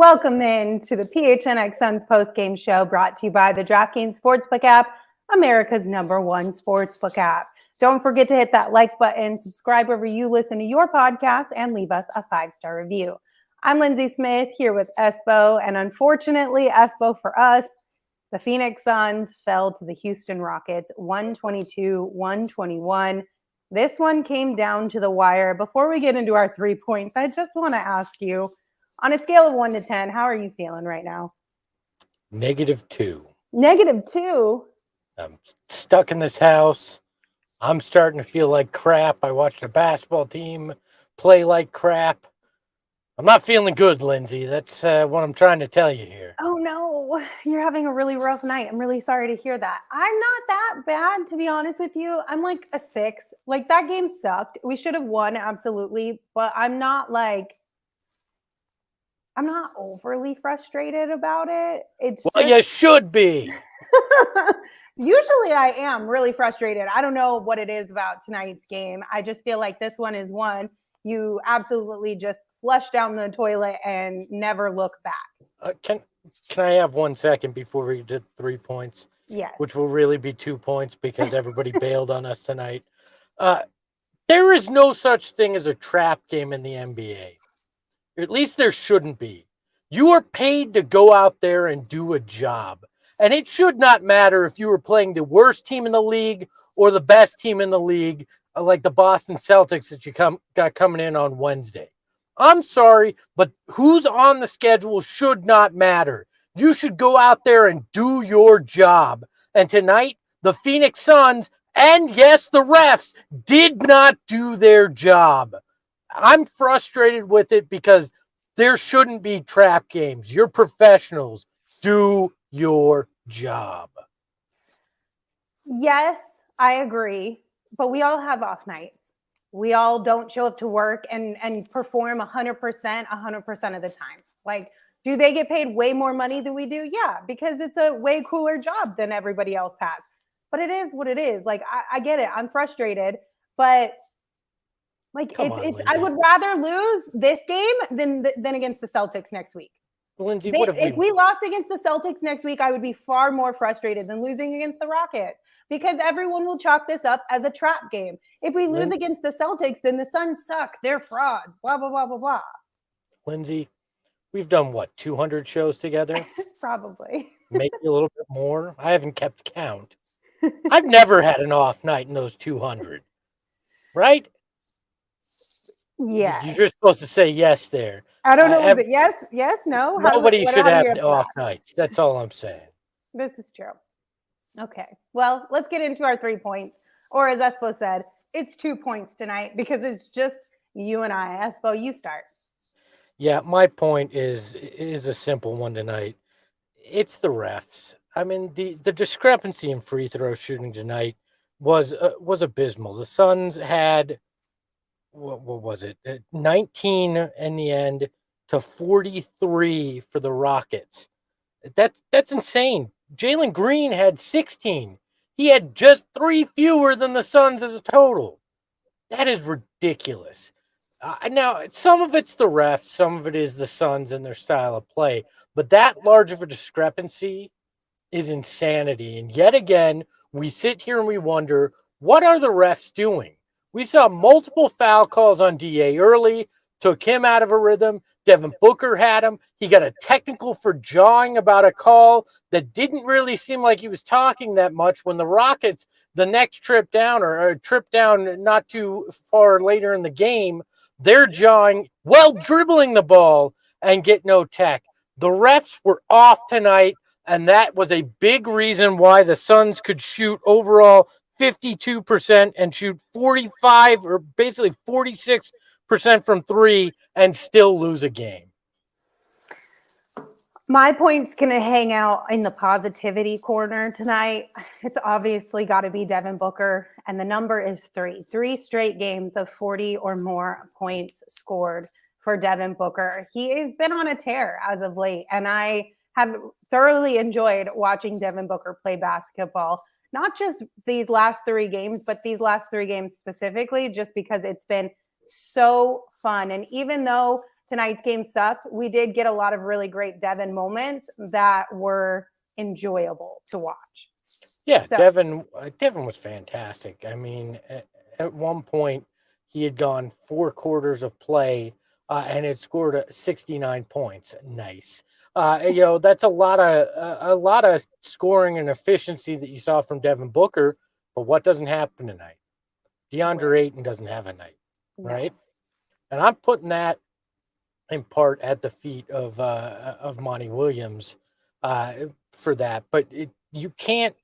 Welcome in to the PHNX Suns postgame show brought to you by the DraftKings Sportsbook app, America's #1 sportsbook app. Don't forget to hit that like button, subscribe wherever you listen to your podcast, and leave us a 5-star review. I'm Lindsay Smith here with Espo, and unfortunately, Espo for us, the Phoenix Suns fell to the Houston Rockets 122-121. This one came down to the wire. Before we get into our 3 points, I just want to ask you, on a scale of 1 to 10, how are you feeling right now? -2. -2? I'm stuck in this house. I'm starting to feel like crap. I watched a basketball team play like crap. I'm not feeling good, Lindsay. That's what I'm trying to tell you here. Oh, no. You're having a really rough night. I'm really sorry to hear that. I'm not that bad, to be honest with you. I'm like a 6. Like, that game sucked. We should have won, absolutely. But I'm not overly frustrated about it. You should be. Usually I am really frustrated. I don't know what it is about tonight's game. I just feel like this one is one you absolutely just flush down the toilet and never look back. Can I have 1 second before we did 3 points? Yes. Which will really be 2 points because everybody bailed on us tonight. There is no such thing as a trap game in the NBA. At least there shouldn't be. You are paid to go out there and do a job. And it should not matter if you were playing the worst team in the league or the best team in the league, like the Boston Celtics that you got coming in on Wednesday. I'm sorry, but who's on the schedule should not matter. You should go out there and do your job. And tonight, the Phoenix Suns, and yes, the refs, did not do their job. I'm frustrated with it because there shouldn't be trap games. You're professionals. Do your job. Yes, I agree. But we all have off nights. We all don't show up to work and perform 100% of the time. Like, do they get paid way more money than we do? Yeah, because it's a way cooler job than everybody else has. But it is what it is. Like, I get it. I'm frustrated. But I would rather lose this game than against the Celtics next week. Lindsay, if we lost against the Celtics next week, I would be far more frustrated than losing against the Rockets because everyone will chalk this up as a trap game. If we lose against the Celtics, then the Suns suck. They're frauds. Blah, blah, blah, blah, blah. Lindsay, we've done, 200 shows together? Probably. Maybe a little bit more. I haven't kept count. I've never had an off night in those 200. Right? Yeah. You're supposed to say yes there. I don't know. Is it yes? Yes? No? Nobody should have off nights. That's all I'm saying. This is true. Okay. Well, let's get into our 3 points. Or as Espo said, it's 2 points tonight because it's just you and I. Espo, you start. Yeah, my point is a simple one tonight. It's the refs. I mean, the discrepancy in free throw shooting tonight was abysmal. The Suns had, what was it, 19 in the end to 43 for the Rockets. That's insane. Jalen Green had 16. He had just 3 fewer than the Suns as a total. That is ridiculous. Now, some of it's the refs, some of it is the Suns and their style of play, but that large of a discrepancy is insanity. And yet again, we sit here and we wonder, what are the refs doing? We saw multiple foul calls on DA early, took him out of a rhythm. Devin Booker had him. He got a technical for jawing about a call that didn't really seem like he was talking that much when the Rockets, the next trip down or a trip down not too far later in the game, they're jawing while dribbling the ball and get no tech. The refs were off tonight, and that was a big reason why the Suns could shoot overall 52% and shoot 45 or basically 46% from 3 and still lose a game. My point's going to hang out in the positivity corner tonight. It's obviously got to be Devin Booker, and the number is 3. 3 straight games of 40 or more points scored for Devin Booker. He has been on a tear as of late, and I have thoroughly enjoyed watching Devin Booker play basketball. Not just these last 3 games, but these last 3 games specifically, just because it's been so fun. And even though tonight's game sucked, we did get a lot of really great Devin moments that were enjoyable to watch. Yeah, So, Devin was fantastic. I mean, at one point he had gone 4 quarters of play and had scored 69 points. Nice. That's a lot of scoring and efficiency that you saw from Devin Booker. But what doesn't happen tonight? DeAndre Ayton doesn't have a night, right? no. And I'm putting that in part at the feet of Monty Williams for that. But you can't.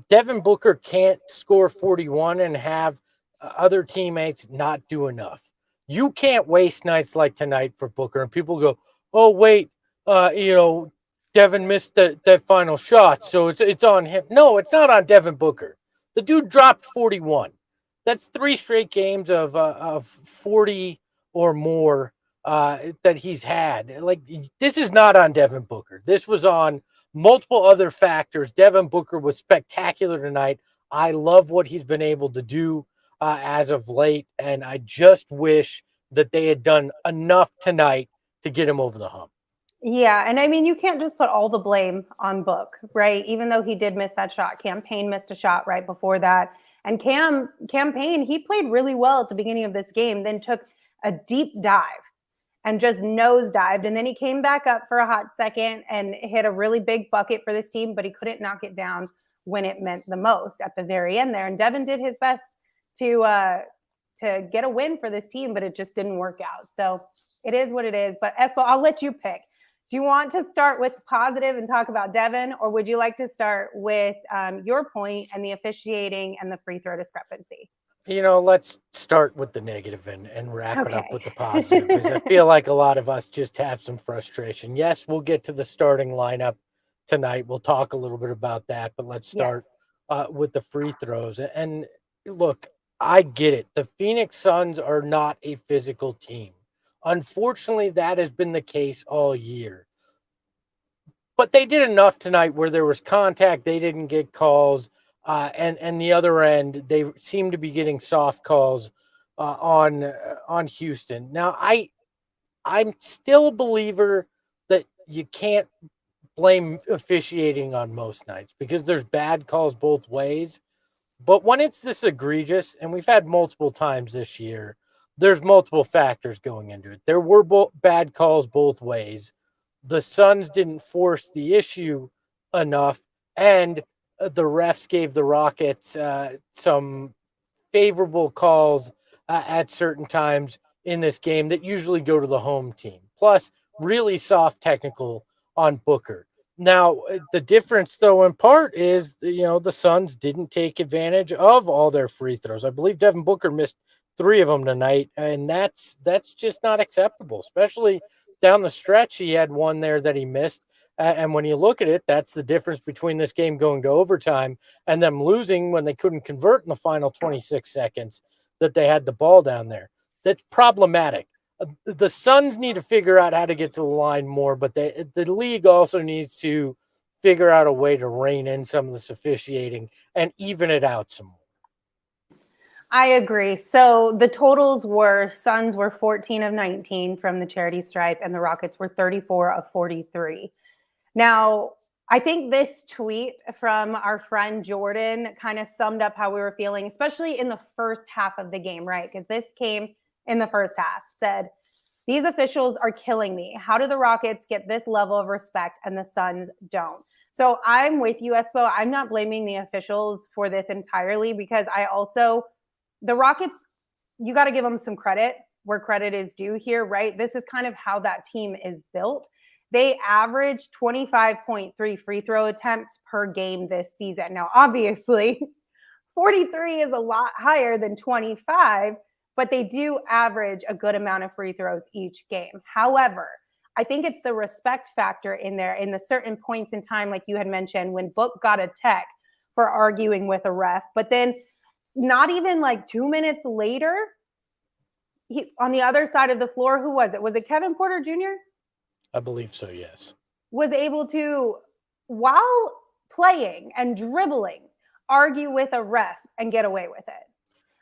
Devin Booker can't score 41 and have other teammates not do enough. You can't waste nights like tonight for Booker. And people go, "Oh wait, Devin missed that final shot, so it's on him." No, it's not on Devin Booker. The dude dropped 41. That's 3 straight games of 40 or more that he's had. Like, this is not on Devin Booker. This was on multiple other factors. Devin Booker was spectacular tonight. I love what he's been able to do as of late, and I just wish that they had done enough tonight to get him over the hump. Yeah, and I mean, you can't just put all the blame on Book, right? Even though he did miss that shot, Cam Payne missed a shot right before that, and Cam Payne, he played really well at the beginning of this game, then took a deep dive and just nosedived, and then he came back up for a hot second and hit a really big bucket for this team, but he couldn't knock it down when it meant the most at the very end there. And Devin did his best to get a win for this team, but it just didn't work out. So it is what it is. But Espo, I'll let you pick. Do you want to start with positive and talk about Devin, or would you like to start with your point and the officiating and the free throw discrepancy? Let's start with the negative and wrap it up Okay. with the positive, because I feel like a lot of us just have some frustration. Yes, we'll get to the starting lineup tonight. We'll talk a little bit about that, but let's start with the free throws. And look, I get it. The Phoenix Suns are not a physical team. Unfortunately, that has been the case all year. But they did enough tonight where there was contact. They didn't get calls. And the other end, they seem to be getting soft calls on Houston. Now, I'm still a believer that you can't blame officiating on most nights because there's bad calls both ways. But when it's this egregious, and we've had multiple times this year, there's multiple factors going into it. There were bad calls both ways. The Suns didn't force the issue enough, and the refs gave the Rockets some favorable calls at certain times in this game that usually go to the home team. Plus, really soft technical on Booker. Now, the difference, though, in part is, the Suns didn't take advantage of all their free throws. I believe Devin Booker missed 3 of them tonight, and that's just not acceptable, especially down the stretch. He had one there that he missed. And when you look at it, that's the difference between this game going to overtime and them losing when they couldn't convert in the final 26 seconds that they had the ball down there. That's problematic. The Suns need to figure out how to get to the line more, but the league also needs to figure out a way to rein in some of this officiating and even it out some more. I agree. So the totals were Suns were 14 of 19 from the charity stripe, and the Rockets were 34 of 43. Now, I think this tweet from our friend Jordan kind of summed up how we were feeling, especially in the first half of the game, right? Because this came in the first half, said, "These officials are killing me. How do the Rockets get this level of respect and the Suns don't?" So I'm with you, Espo. I'm not blaming the officials for this entirely, because the Rockets, you got to give them some credit where credit is due here, right? This is kind of how that team is built. They average 25.3 free throw attempts per game this season. Now, obviously, 43 is a lot higher than 25, but they do average a good amount of free throws each game. However, I think it's the respect factor in there in the certain points in time, like you had mentioned, when Book got a tech for arguing with a ref, but then not even like 2 minutes later, on the other side of the floor, who was it? Was it Kevin Porter Jr.? I believe so, yes. Was able to, while playing and dribbling, argue with a ref and get away with it.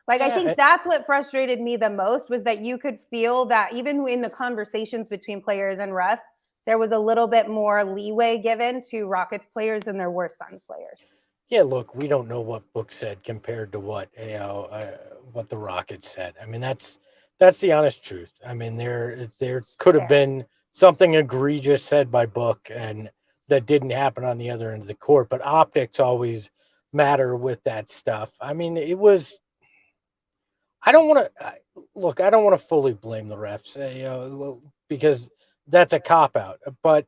Like, I Yeah, think that's what frustrated me the most, was that you could feel that even in the conversations between players and refs, there was a little bit more leeway given to Rockets players than there were Suns players. yeah. Look, we don't know what Book said compared to what the Rockets said. I mean, that's the honest truth. I mean, there could have been something egregious said by Book and that didn't happen on the other end of the court, but optics always matter with that stuff. I mean, it was. I don't want to look. I don't want to fully blame the refs, because that's a cop out. But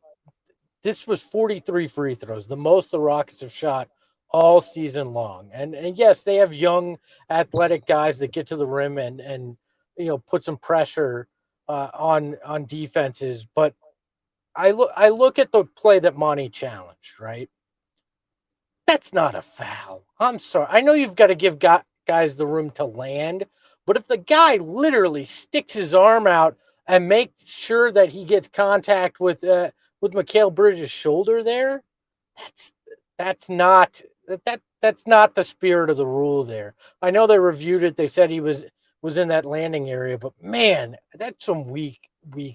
this was 43 free throws, the most the Rockets have shot all season long. And yes, they have young, athletic guys that get to the rim and put some pressure on defenses. But I look at the play that Monty challenged, right? That's not a foul. I'm sorry. I know you've got to give guys the room to land, but if the guy literally sticks his arm out and makes sure that he gets contact with Mikal Bridges' shoulder there, that's not that's not the spirit of the rule there. I know they reviewed it. They said he was in that landing area, but man, that's some weak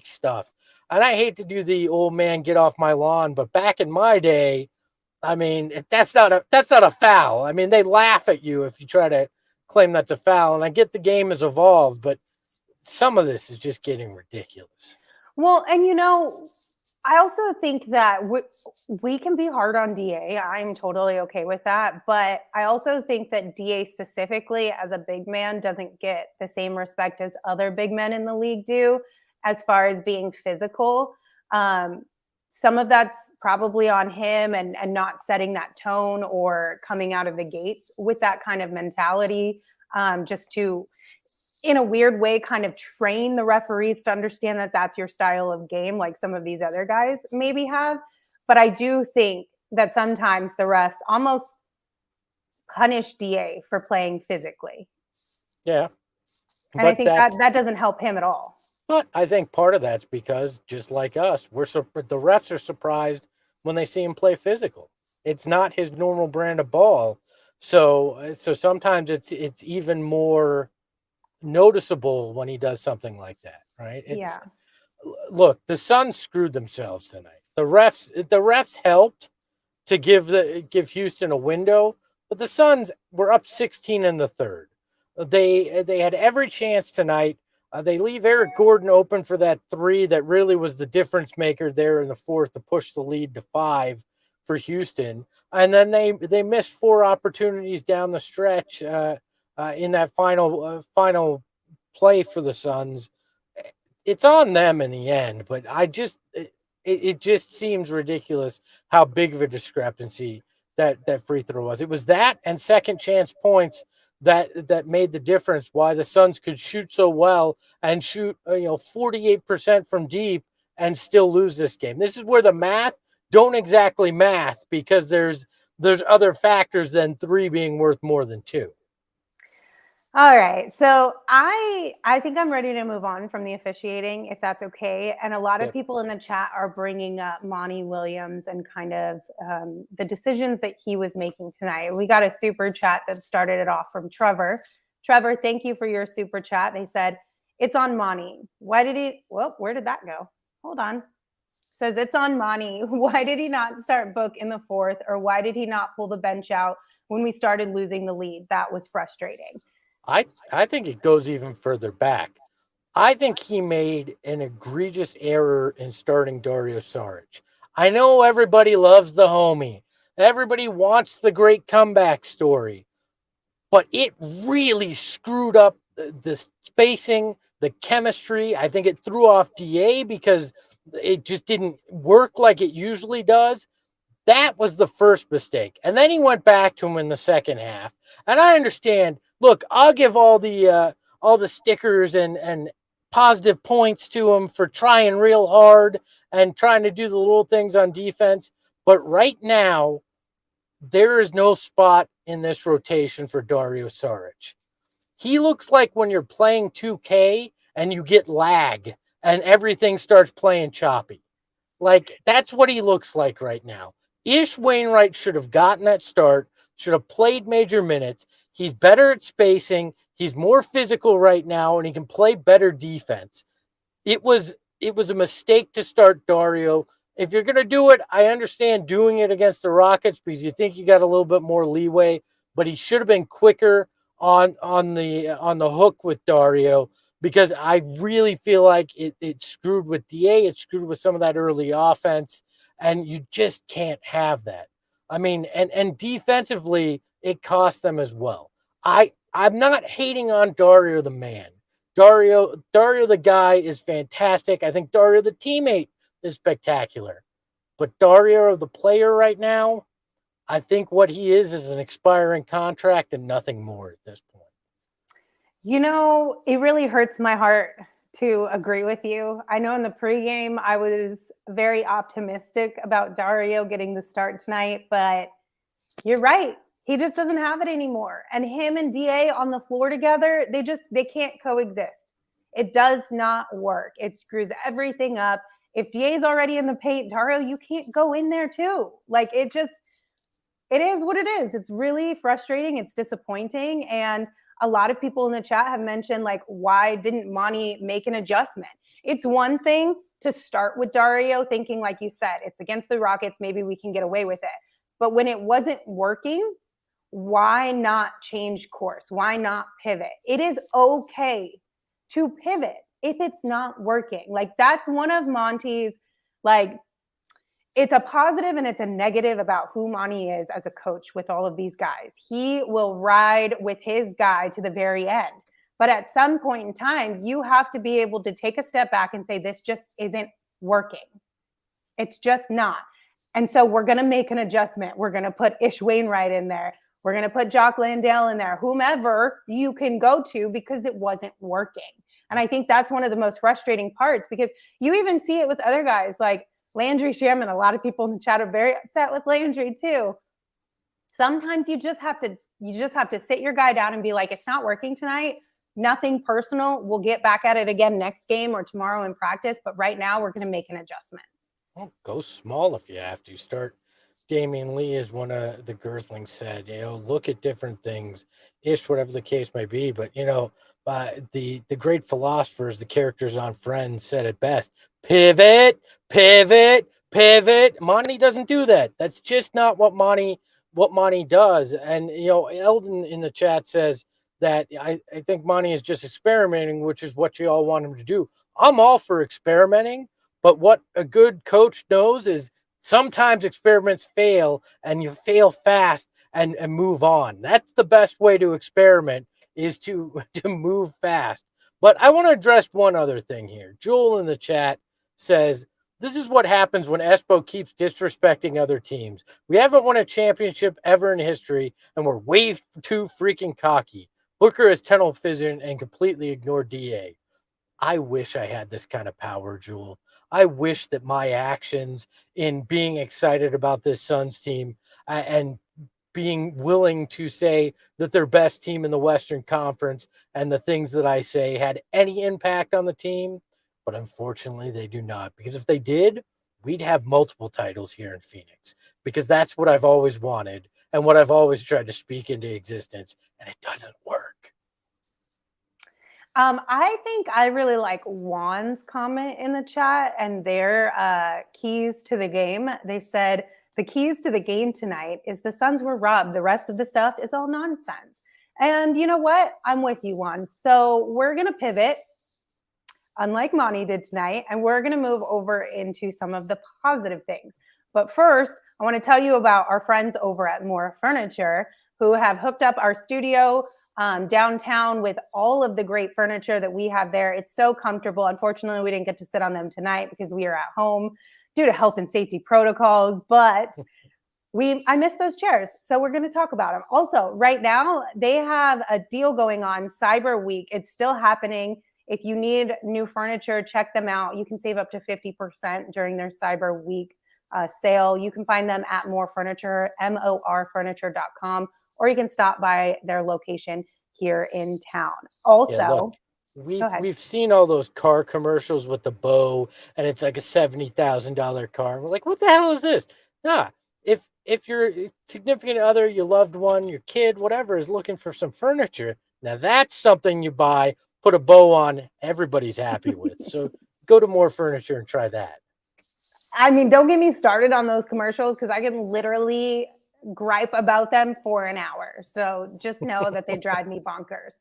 stuff. And I hate to do the old man get off my lawn, but back in my day, I mean, that's not a foul. I mean, they laugh at you if you try to claim that's a foul. And I get the game has evolved, but some of this is just getting ridiculous. Well, and I also think that we can be hard on DA. I'm totally okay with that. But I also think that DA specifically as a big man doesn't get the same respect as other big men in the league do as far as being physical. Some of that's probably on him and not setting that tone or coming out of the gates with that kind of mentality, just to, in a weird way, kind of train the referees to understand that that's your style of game, like some of these other guys maybe have. But I do think that sometimes the refs almost punish DA for playing physically. Yeah. And I think that doesn't help him at all. But I think part of that's because, just like us, the refs are surprised when they see him play physical. It's not his normal brand of ball. So sometimes it's even more noticeable when he does something like that, right? Look, the Suns screwed themselves tonight. The refs helped to give Houston a window, but the Suns were up 16 in the third. They had every chance tonight. They leave Eric Gordon open for that three that really was the difference maker there in the fourth to push the lead to 5 for Houston. And then they missed 4 opportunities down the stretch in that final play for the Suns. It's on them in the end, but it just seems ridiculous how big of a discrepancy that free throw was. It was that and second chance points that made the difference, why the Suns could shoot so well and shoot 48% from deep and still lose this game. This is where the math don't exactly math, because there's other factors than 3 being worth more than 2. All right. So I think I'm ready to move on from the officiating, if that's okay. And a lot of people in the chat are bringing up Monty Williams and kind of the decisions that he was making tonight. We got a super chat that started it off from Trevor. Trevor, thank you for your super chat. They said, it's on Monty. Why did he? Well, where did that go? Hold on. Says it's on Monty. Why did he not start Book in the fourth? Or why did he not pull the bench out when we started losing the lead? That was frustrating. I think it goes even further back. I think he made an egregious error in starting Dario Saric. I know everybody loves the homie. Everybody wants the great comeback story. But it really screwed up the spacing, the chemistry. I think it threw off DA because it just didn't work like it usually does. That was the first mistake. And then he went back to him in the second half. And I understand, look, I'll give all the stickers and positive points to him for trying real hard and trying to do the little things on defense. But right now, there is no spot in this rotation for Dario Saric. He looks like when you're playing 2K and you get lag and everything starts playing choppy. Like, that's what he looks like right now. Ish Wainwright should have gotten that start, should have played major minutes. He's better at spacing. He's more physical right now, and he can play better defense. It was a mistake to start Dario. If you're going to do it, I understand doing it against the Rockets because you think you got a little bit more leeway, but he should have been quicker on the hook with Dario because I really feel like it screwed with DA, it screwed with some of that early offense, and you just can't have that. I mean, and defensively, it cost them as well. I'm not hating on Dario the man. Dario the guy is fantastic. I think Dario the teammate is spectacular. But Dario the player right now, I think what he is an expiring contract and nothing more at this point. You know, it really hurts my heart to agree with you. I know in the pregame I was very optimistic about Dario getting the start tonight, but you're right. He just doesn't have it anymore. And him and DA on the floor together, they can't coexist. It does not work. It screws everything up. If DA's already in the paint, Dario, you can't go in there too. Like it is what it is. It's really frustrating. It's disappointing. And a lot of people in the chat have mentioned, like, why didn't Monty make an adjustment? It's one thing to start with Dario thinking, like you said, it's against the Rockets. Maybe we can get away with it. But when it wasn't working, why not change course? Why not pivot? It is okay to pivot if it's not working. Like that's one of Monty's, like, it's a positive and it's a negative about who Monty is as a coach with all of these guys. He will ride with his guy to the very end. But at some point in time, you have to be able to take a step back and say, this just isn't working. It's just not. And so we're going to make an adjustment. We're going to put Ish Wainwright in there. We're going to put Jock Landale in there, whomever you can go to, because it wasn't working. And I think that's one of the most frustrating parts, because you even see it with other guys like Landry Shaman. A lot of people in the chat are very upset with Landry too. Sometimes you just have to sit your guy down and be like, it's not working tonight. Nothing personal. We'll get back at it again next game or tomorrow in practice. But right now we're going to make an adjustment. Well, go small if you have to. Start Damian Lee, as one of the Girthlings said, look at different things, Ish, whatever the case may be. But, the great philosophers, the characters on Friends said it best: pivot, pivot, pivot. Monty doesn't do that. That's just not what Monty does. And, Eldon in the chat says that I think Monty is just experimenting, which is what you all want him to do. I'm all for experimenting. But what a good coach knows is sometimes experiments fail and you fail fast and move on. That's the best way to experiment, is to move fast. But I want to address one other thing here. Jewel in the chat says, this is what happens when Espo keeps disrespecting other teams. We haven't won a championship ever in history, and we're way too freaking cocky. Booker has tunnel vision and completely ignored DA. I wish I had this kind of power, Jewel. I wish that my actions in being excited about this Suns team and being willing to say that they're best team in the Western Conference and the things that I say had any impact on the team. But unfortunately, they do not. Because if they did, we'd have multiple titles here in Phoenix. Because that's what I've always wanted and what I've always tried to speak into existence. And it doesn't work. I think I really like Juan's comment in the chat and their keys to the game. They said the keys to the game tonight is the Suns were robbed. The rest of the stuff is all nonsense. And you know what? I'm with you, Juan. So we're going to pivot, unlike Monty did tonight, and we're going to move over into some of the positive things. But first, I want to tell you about our friends over at More Furniture, who have hooked up our studio downtown with all of the great furniture that we have there. It's so comfortable. Unfortunately, we didn't get to sit on them tonight because we are at home due to health and safety protocols, but I miss those chairs. So we're going to talk about them. Also, right now, they have a deal going on, Cyber Week. It's still happening. If you need new furniture, check them out. You can save up to 50% during their Cyber Week sale. You can find them at More Furniture, morfurniture.com, or you can stop by their location here in town. Also, we've seen all those car commercials with the bow, and it's like a $70,000 car. We're like, what the hell is this? Nah, if your significant other, your loved one, your kid, whatever, is looking for some furniture, now that's something you buy, put a bow on, everybody's happy with. So go to More Furniture and try that. I mean, don't get me started on those commercials because I can literally gripe about them for an hour. So just know that they drive me bonkers.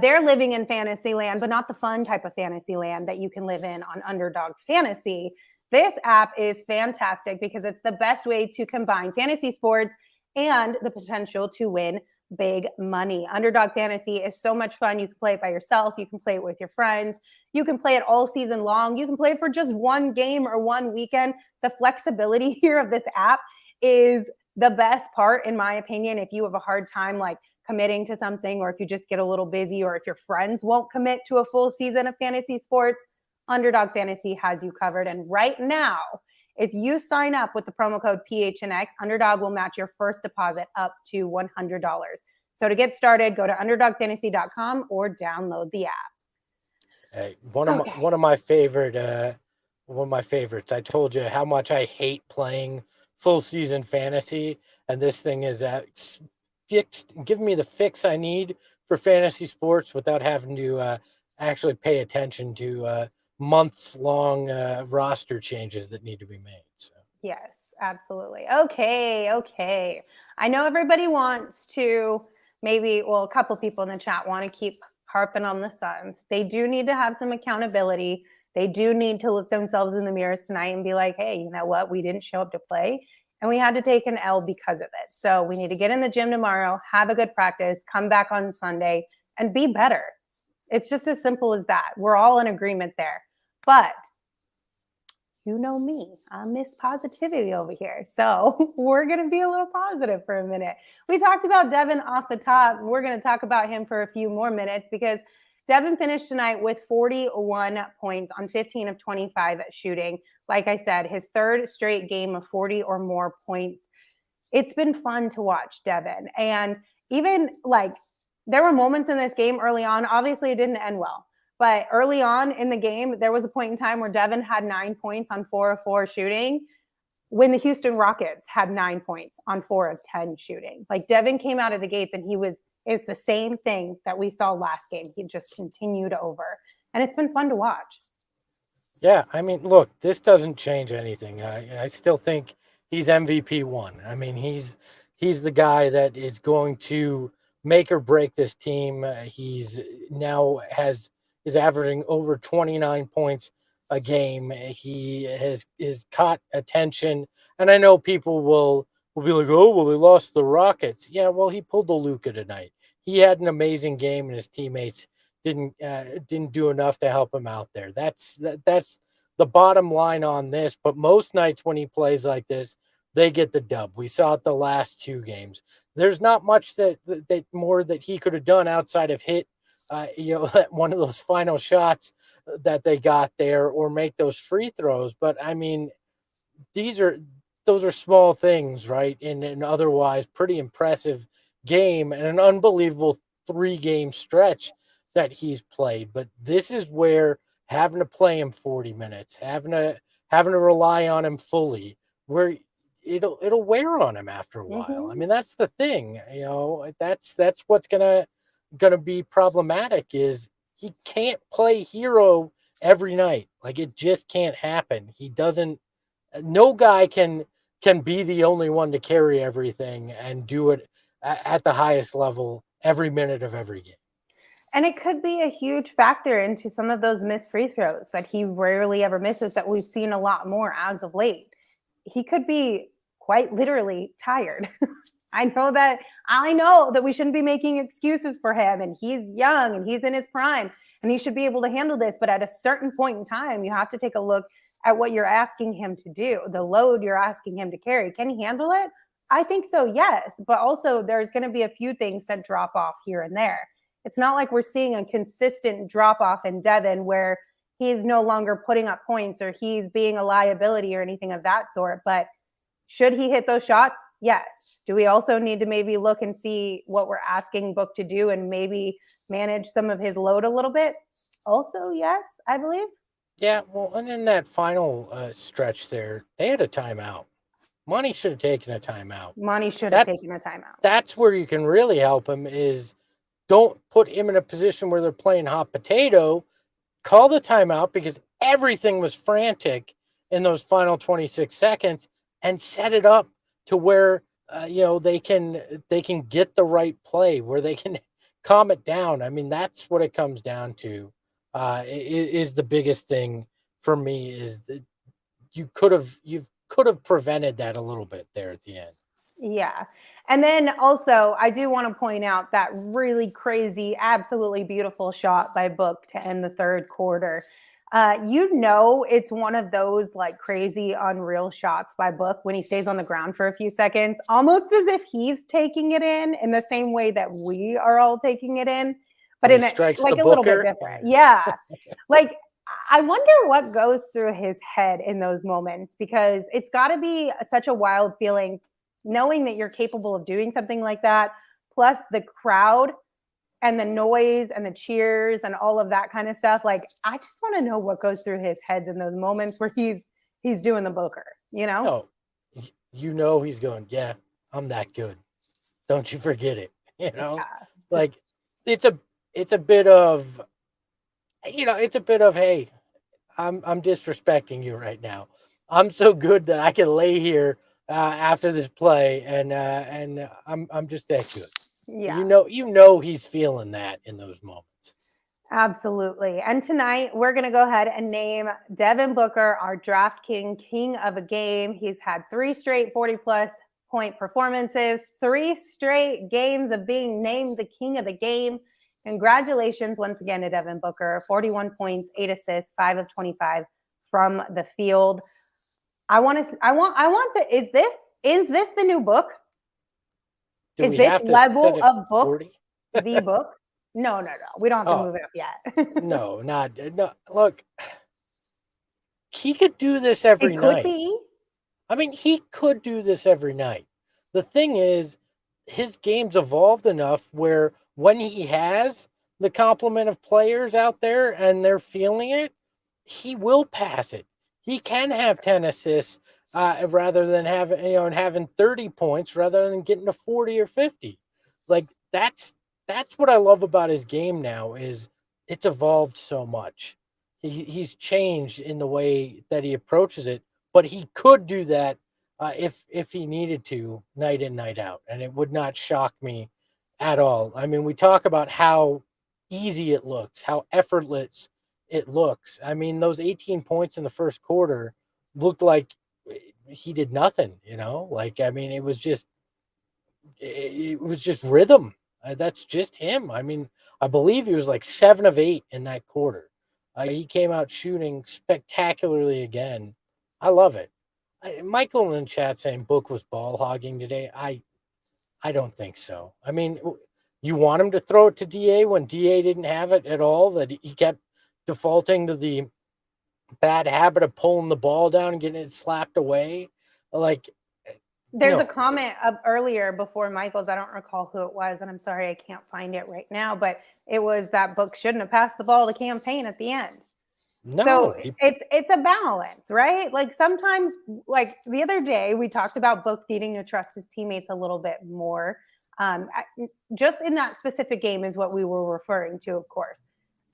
They're living in fantasy land, but not the fun type of fantasy land that you can live in on Underdog Fantasy. This app is fantastic because it's the best way to combine fantasy sports and the potential to win big money. Underdog Fantasy is so much fun. You can play it by yourself. You can play it with your friends. You can play it all season long. You can play it for just one game or one weekend. The flexibility here of this app is the best part, in my opinion. If you have a hard time like committing to something, or if you just get a little busy, or if your friends won't commit to a full season of fantasy sports, Underdog Fantasy has you covered. And right now, if you sign up with the promo code PHNX, Underdog will match your first deposit up to $100. So to get started, go to underdogfantasy.com or download the app. Hey, one of my favorites. I told you how much I hate playing full season fantasy, and this thing is fixed. Give me the fix I need for fantasy sports without having to actually pay attention to months long roster changes that need to be made. So. Yes, absolutely. Okay. I know everybody wants to a couple people in the chat want to keep harping on the Suns. They do need to have some accountability. They do need to look themselves in the mirrors tonight and be like, hey, you know what? We didn't show up to play and we had to take an L because of it. So we need to get in the gym tomorrow, have a good practice, come back on Sunday and be better. It's just as simple as that. We're all in agreement there. But you know me, I miss positivity over here. So we're going to be a little positive for a minute. We talked about Devin off the top. We're going to talk about him for a few more minutes because Devin finished tonight with 41 points on 15 of 25 shooting. Like I said, his third straight game of 40 or more points. It's been fun to watch Devin. And even like there were moments in this game early on. Obviously, it didn't end well. But early on in the game, there was a point in time where Devin had 9 points on 4 of 4 shooting when the Houston Rockets had 9 points on 4 of 10 shooting. Like Devin came out of the gates and it's the same thing that we saw last game. He just continued over. And it's been fun to watch. Yeah, I mean, look, this doesn't change anything. I still think he's MVP one. I mean, he's the guy that is going to make or break this team. He's now is averaging over 29 points a game. He has caught attention, and I know people will be like, "Oh, well, he lost the Rockets." Yeah, well, he pulled the Luka tonight. He had an amazing game, and his teammates didn't do enough to help him out there. That's the bottom line on this. But most nights when he plays like this, they get the dub. We saw it the last 2 games. There's not much that more that he could have done outside of hit one of those final shots that they got there or make those free throws. But I mean, those are small things, right? In an otherwise pretty impressive game and an unbelievable 3-game stretch that he's played. But this is where having to play him 40 minutes, having to rely on him fully, where it'll wear on him after a while. Mm-hmm. I mean, that's the thing. That's what's gonna be problematic is he can't play hero every night. Like it just can't happen. He doesn't. No guy can be the only one to carry everything and do it at the highest level every minute of every game. And it could be a huge factor into some of those missed free throws that he rarely ever misses that we've seen a lot more as of late. He could be quite literally tired. I know that we shouldn't be making excuses for him and he's young and he's in his prime and he should be able to handle this. But at a certain point in time, you have to take a look at what you're asking him to do, the load you're asking him to carry. Can he handle it? I think so, yes. But also there's going to be a few things that drop off here and there. It's not like we're seeing a consistent drop off in Devin where he's no longer putting up points or he's being a liability or anything of that sort. But should he hit those shots? Yes. Do we also need to maybe look and see what we're asking Book to do and maybe manage some of his load a little bit? Also, yes, I believe. Yeah, well, and in that final stretch there, they had a timeout. Monty should have taken a timeout. Monty should have taken a timeout. That's where you can really help him is don't put him in a position where they're playing hot potato. Call the timeout because everything was frantic in those final 26 seconds and set it up to where they can get the right play where they can calm it down. I mean, that's what it comes down to. Is the biggest thing for me is that you could have prevented that a little bit there at the end. Yeah. And then also, I do want to point out that really crazy, absolutely beautiful shot by Book to end the third quarter. It's one of those like crazy, unreal shots by Book when he stays on the ground for a few seconds, almost as if he's taking it in the same way that we are all taking it in, but in like a little bit different. Yeah. Like, I wonder what goes through his head in those moments, because it's got to be such a wild feeling knowing that you're capable of doing something like that, plus the crowd and the noise and the cheers and all of that kind of stuff. Like, I just want to know what goes through his heads in those moments where he's doing the Booker, Oh, he's going, yeah, I'm that good. Don't you forget it. Yeah. Like it's a bit of, hey, I'm disrespecting you right now. I'm so good that I can lay here after this play, and I'm just that good. Yeah. He's feeling that in those moments. Absolutely. And tonight we're going to go ahead and name Devin Booker our DraftKings King of a Game. He's had 3 straight 40+ point performances, 3 straight games of being named the King of the Game. Congratulations once again to Devin Booker. 41 points, 8 assists, 5 of 25 from the field. Is this the new Book? Is this level of Book 40? The Book? No. We don't have to move it up yet. No. Look, he could do this every night. I mean, he could do this every night. The thing is, his game's evolved enough where when he has the complement of players out there and they're feeling it, he will pass it. He can have 10 assists rather than having 30 points rather than getting to 40 or 50. Like that's what I love about his game now is it's evolved so much. He's changed in the way that he approaches it, but he could do that if he needed to night in, night out. And it would not shock me at all. I mean, we talk about how easy it looks, how effortless it looks. I mean, those 18 points in the first quarter looked like he did nothing, like, I mean, it was just rhythm. That's just him. I mean, I believe he was like 7 of 8 in that quarter. He came out shooting spectacularly again. I love it. Michael in the chat saying Book was ball hogging today. I don't think so. I mean, you want him to throw it to DA when DA didn't have it at all, that he kept defaulting to the bad habit of pulling the ball down and getting it slapped away. Like, there's a comment up earlier before Michael's. I don't recall who it was, and I'm sorry I can't find it right now, but it was that Book shouldn't have passed the ball to Campaign at the end. No, so it's a balance, right? Like sometimes, like the other day, we talked about Book needing to trust his teammates a little bit more. Just in that specific game is what we were referring to, of course.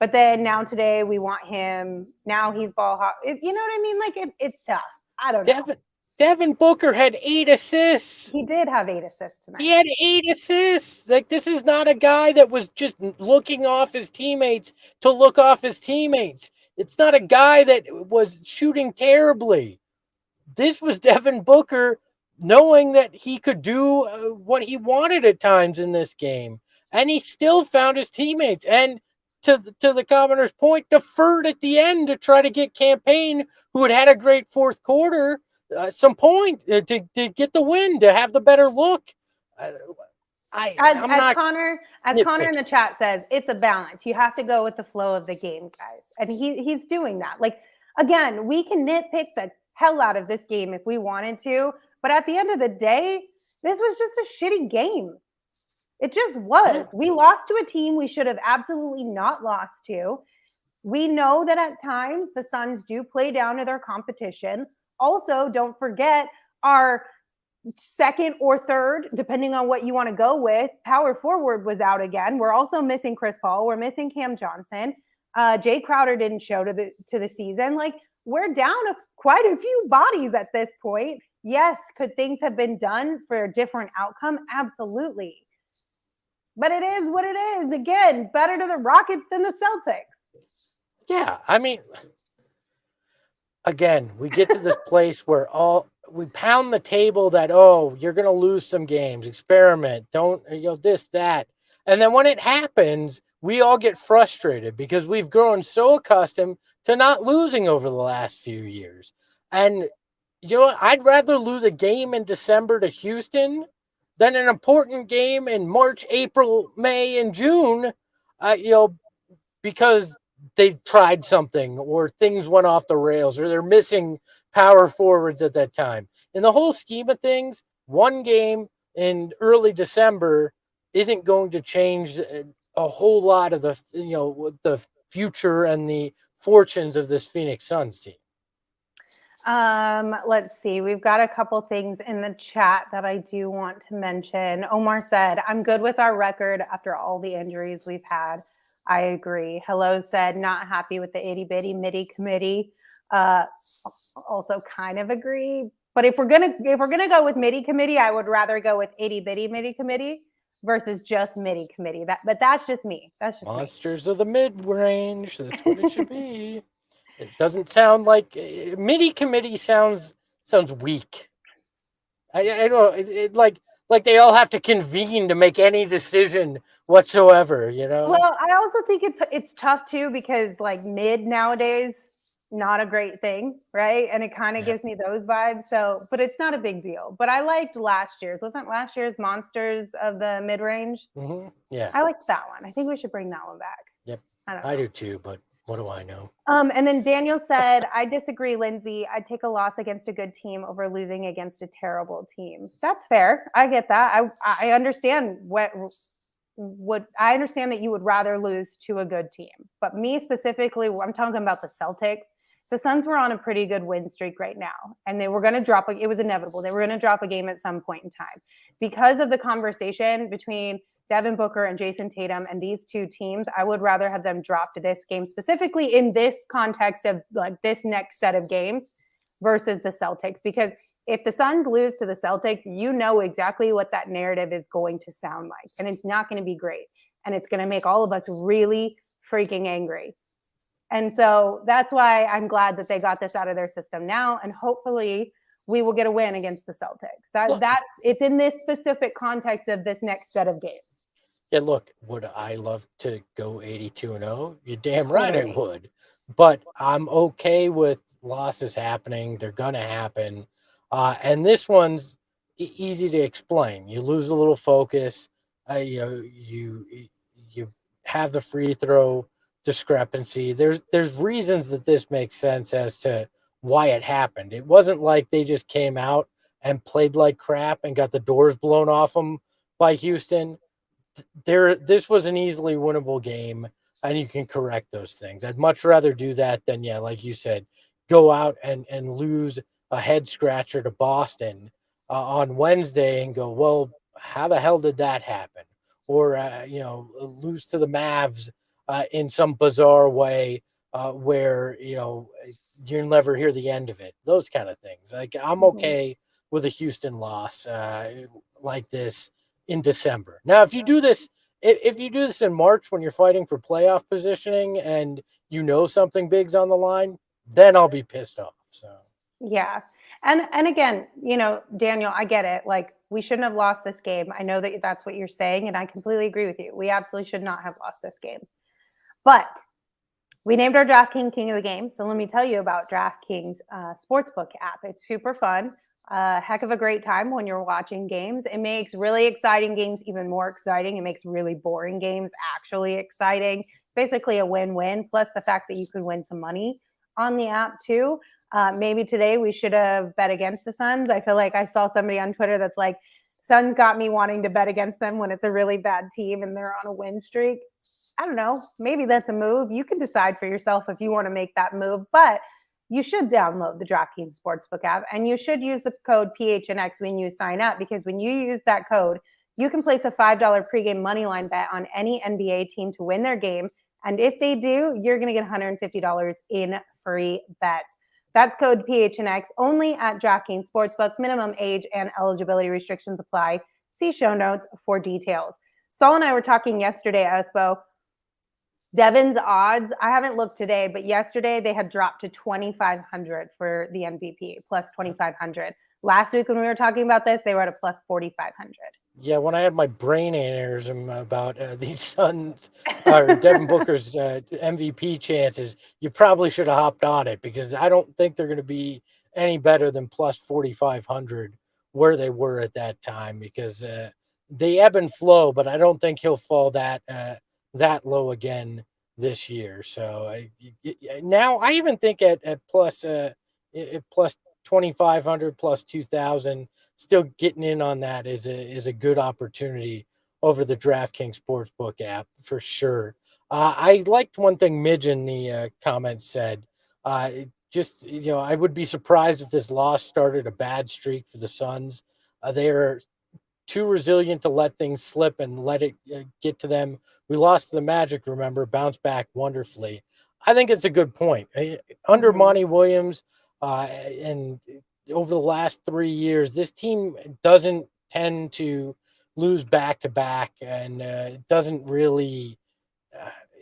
But then now today we want him. Now he's ball hot. You know what I mean? Like it's tough. I don't know. Devin Booker had 8 assists. He did have 8 assists tonight. He had 8 assists. Like, this is not a guy that was just looking off his teammates to look off his teammates. It's not a guy that was shooting terribly. This was Devin Booker knowing that he could do what he wanted at times in this game. And he still found his teammates. And to the commenter's point, deferred at the end to try to get Campaign, who had a great fourth quarter, some point to get the win, to have the better look. Connor in the chat says, it's a balance. You have to go with the flow of the game, guys. And he's doing that. Like, again, we can nitpick the hell out of this game if we wanted to, but at the end of the day, this was just a shitty game. It just was. We lost to a team we should have absolutely not lost to. We know that at times the Suns do play down to their competition. Also, don't forget our second or third, depending on what you want to go with. Power forward was out again. We're also missing Chris Paul. We're missing Cam Johnson. Jay Crowder didn't show to the season. Like, we're down quite a few bodies at this point. Yes, could things have been done for a different outcome? Absolutely. But it is what it is. Again, better to the Rockets than the Celtics. Yeah, I mean, again, we get to this place where we pound the table that, oh, you're going to lose some games, experiment, don't, this, that. And then when it happens, we all get frustrated because we've grown so accustomed to not losing over the last few years. And, I'd rather lose a game in December to Houston than an important game in March, April, May, and June, because they tried something or things went off the rails or they're missing power forwards at that time. In the whole scheme of things, one game in early December isn't going to change a whole lot of the future and the fortunes of this Phoenix Suns team. Let's see. We've got a couple things in the chat that I do want to mention. Omar said, I'm good with our record after all the injuries we've had. I agree. Hello said, not happy with the itty bitty midi committee. Also kind of agree. But if we're gonna go with midi committee, I would rather go with itty bitty midi committee versus just midi committee. But that's just me. That's just Monsters of the mid range. That's what it should be. It doesn't sound like midi committee sounds weak. I don't like they all have to convene to make any decision whatsoever, Well, I also think it's tough too because like mid nowadays, not a great thing, right? And it kind of gives me those vibes. So, but it's not a big deal. But I liked last year's. Wasn't last year's Monsters of the mid range? Mm-hmm. Yeah, I liked that one. I think we should bring that one back. Yep, I do too. But what do I know? And then Daniel said, I disagree, Lindsay. I'd take a loss against a good team over losing against a terrible team. That's fair. I get that. I understand I understand that you would rather lose to a good team. But me specifically, I'm talking about the Celtics. The Suns were on a pretty good win streak right now, and they were going to drop. It was inevitable. They were going to drop a game at some point in time because of the conversation between Devin Booker and Jason Tatum and these two teams. I would rather have them drop to this game, specifically in this context of like this next set of games versus the Celtics. Because if the Suns lose to the Celtics, you know exactly what that narrative is going to sound like. And it's not going to be great. And it's going to make all of us really freaking angry. And so that's why I'm glad that they got this out of their system now. And hopefully we will get a win against the Celtics. It's in this specific context of this next set of games. Yeah, look, would I love to go 82-0? You're damn right I would. But I'm okay with losses happening. They're going to happen. And this one's easy to explain. You lose a little focus. You have the free throw discrepancy. There's reasons that this makes sense as to why it happened. It wasn't like they just came out and played like crap and got the doors blown off them by Houston. This was an easily winnable game, and you can correct those things. I'd much rather do that than, like you said, go out and lose a head scratcher to Boston on Wednesday and go, well, how the hell did that happen? Or, lose to the Mavs in some bizarre way where, you'll never hear the end of it. Those kind of things. Like, I'm okay with a Houston loss like this in December. Now, if you do this in March when you're fighting for playoff positioning and something big's on the line, then I'll be pissed off. So yeah. And again, Daniel, I get it. Like, we shouldn't have lost this game. I know that that's what you're saying, and I completely agree with you. We absolutely should not have lost this game. But we named our DraftKings King of the Game. So let me tell you about DraftKings Sportsbook app. It's super fun. Heck of a great time when you're watching games. It makes really exciting games even more exciting. It makes really boring games actually exciting. Basically a win-win, plus the fact that you can win some money on the app too. Maybe today we should have bet against the Suns. I feel like I saw somebody on Twitter that's like, Suns got me wanting to bet against them when it's a really bad team and they're on a win streak. I don't know. Maybe that's a move. You can decide for yourself if you want to make that move. But you should download the DraftKings Sportsbook app, and you should use the code PHNX when you sign up, because when you use that code, you can place a $5 pregame moneyline bet on any NBA team to win their game. And if they do, you're going to get $150 in free bets. That's code PHNX only at DraftKings Sportsbook. Minimum age and eligibility restrictions apply. See show notes for details. Saul and I were talking yesterday, Espo. Devin's odds, I haven't looked today, but yesterday they had dropped to 2,500 for the MVP, plus 2,500. Last week when we were talking about this, they were at a plus 4,500. Yeah, when I had my brain aneurysm about these Suns or Devin Booker's MVP chances, you probably should have hopped on it, because I don't think they're going to be any better than plus 4,500 where they were at that time, because they ebb and flow, but I don't think he'll fall that low again this year. So now I even think at plus 2,500 plus 2,000, still getting in on that is a good opportunity over the DraftKings Sportsbook app for sure. I liked one thing Midge in the comments said. Just, I would be surprised if this loss started a bad streak for the Suns. They are too resilient to let things slip and let it get to them. We lost to the Magic, remember, bounced back wonderfully. I think it's a good point. Under Monty Williams, and over the last 3 years, this team doesn't tend to lose back-to-back, and doesn't really